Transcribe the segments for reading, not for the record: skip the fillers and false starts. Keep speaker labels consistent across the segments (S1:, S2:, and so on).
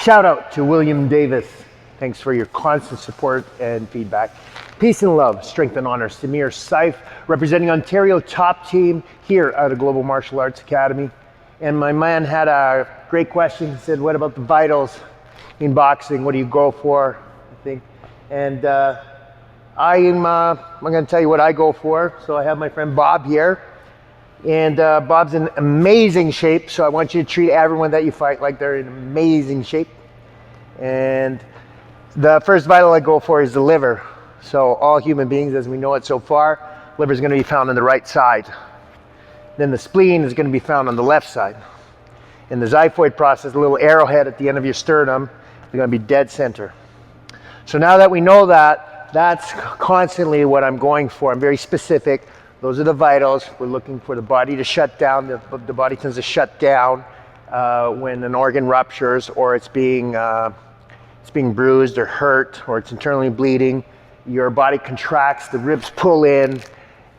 S1: Shout out to William Davis. Thanks for your constant support and feedback. Peace and love, strength and honor. Samir Saif, representing Ontario top team here out of Global Martial Arts Academy. And my man had a great question. He said, what about the vitals in boxing? What do you go for? I think. And I'm going to tell you what I go for. So I have my friend Bob here. And Bob's in amazing shape. So I want you to treat everyone that you fight like they're in amazing shape. And the first vital I go for is the liver. So all human beings, as we know it so far, liver is going to be found on the right side. Then the spleen is going to be found on the left side. In the xiphoid process, a little arrowhead at the end of your sternum is going to be dead center. So now that we know that, that's constantly what I'm going for. I'm very specific. Those are the vitals. We're looking for the body to shut down. The body tends to shut down when an organ ruptures, or it's being bruised or hurt, or it's internally bleeding. Your body contracts, the ribs pull in,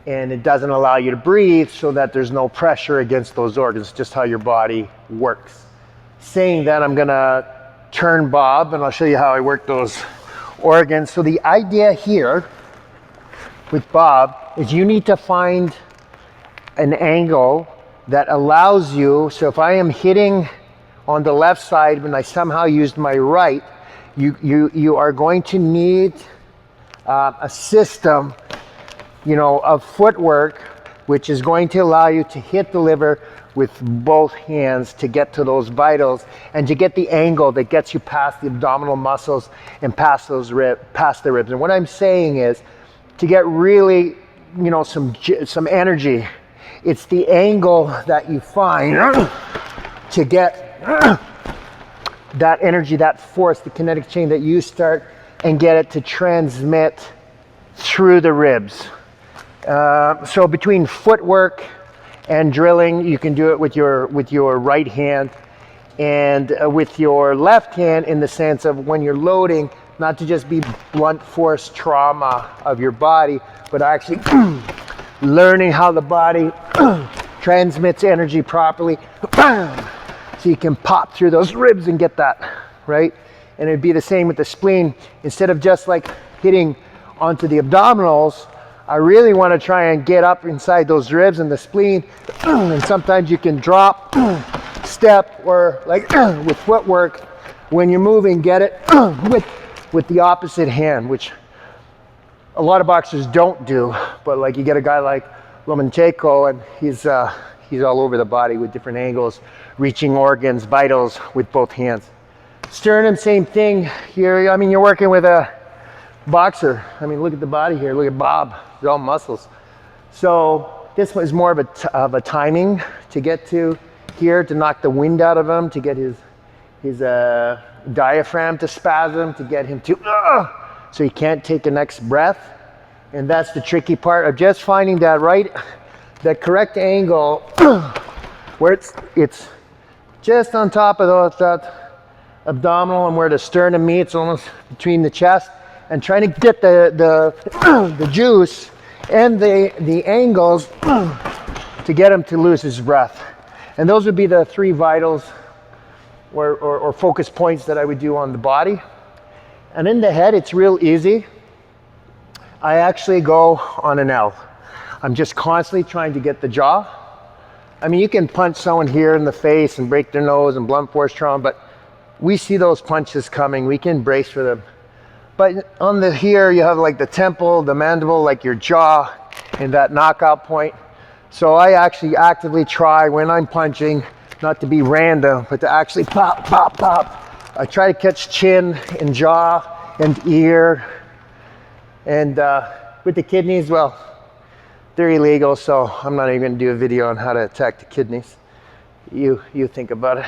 S1: and it doesn't allow you to breathe, so that there's no pressure against those organs, just how your body works. Saying that, I'm gonna turn Bob and I'll show you how I work those organs. So the idea here with Bob is you need to find an angle that allows you, so if I am hitting on the left side when I somehow used my right, you are going to need a system, of footwork, which is going to allow you to hit the liver with both hands to get to those vitals and to get the angle that gets you past the abdominal muscles and past the ribs. And what I'm saying is to get really, some energy. It's the angle that you find to get that energy, that force, the kinetic chain that you start, and get it to transmit through the ribs. So between footwork and drilling, you can do it with your right hand, and with your left hand, in the sense of when you're loading, not to just be blunt force trauma of your body, but actually learning how the body transmits energy properly, so you can pop through those ribs and get that, right? And it'd be the same with the spleen. Instead of just like hitting onto the abdominals, I really want to try and get up inside those ribs and the spleen. And sometimes you can drop, step, or like with footwork, when you're moving, get it with the opposite hand, which a lot of boxers don't do. But like you get a guy like Lomachenko, and he's all over the body with different angles, reaching organs, vitals with both hands. Sternum, same thing here. I mean, you're working with a boxer. I mean, look at the body here. Look at Bob. They're all muscles. So this one is more of a timing to get to here, to knock the wind out of him, to get his diaphragm to spasm, to get him to so he can't take the next breath. And that's the tricky part of just finding that correct angle where it's just on top of that abdominal, and where the sternum meets, almost between the chest, and trying to get the juice and the angles to get him to lose his breath. And those would be the three vitals or focus points that I would do on the body. And in the head, it's real easy. I actually go on an L. I'm just constantly trying to get the jaw. I mean, you can punch someone here in the face and break their nose and blunt force trauma, but we see those punches coming. We can brace for them. But on the here, you have like the temple, the mandible, like your jaw, and that knockout point. So I actually actively try when I'm punching, not to be random, but to actually pop, pop, pop. I try to catch chin and jaw and ear. And with the kidneys, well, they're illegal, so I'm not even gonna do a video on how to attack the kidneys. You think about it.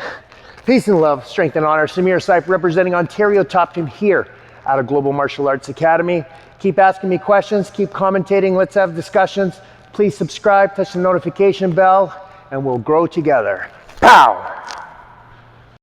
S1: Peace and love, strength and honor. Samir Saif, representing Ontario top team here out of Global Martial Arts Academy. Keep asking me questions, keep commentating, let's have discussions. Please subscribe, touch the notification bell, and we'll grow together. Pow!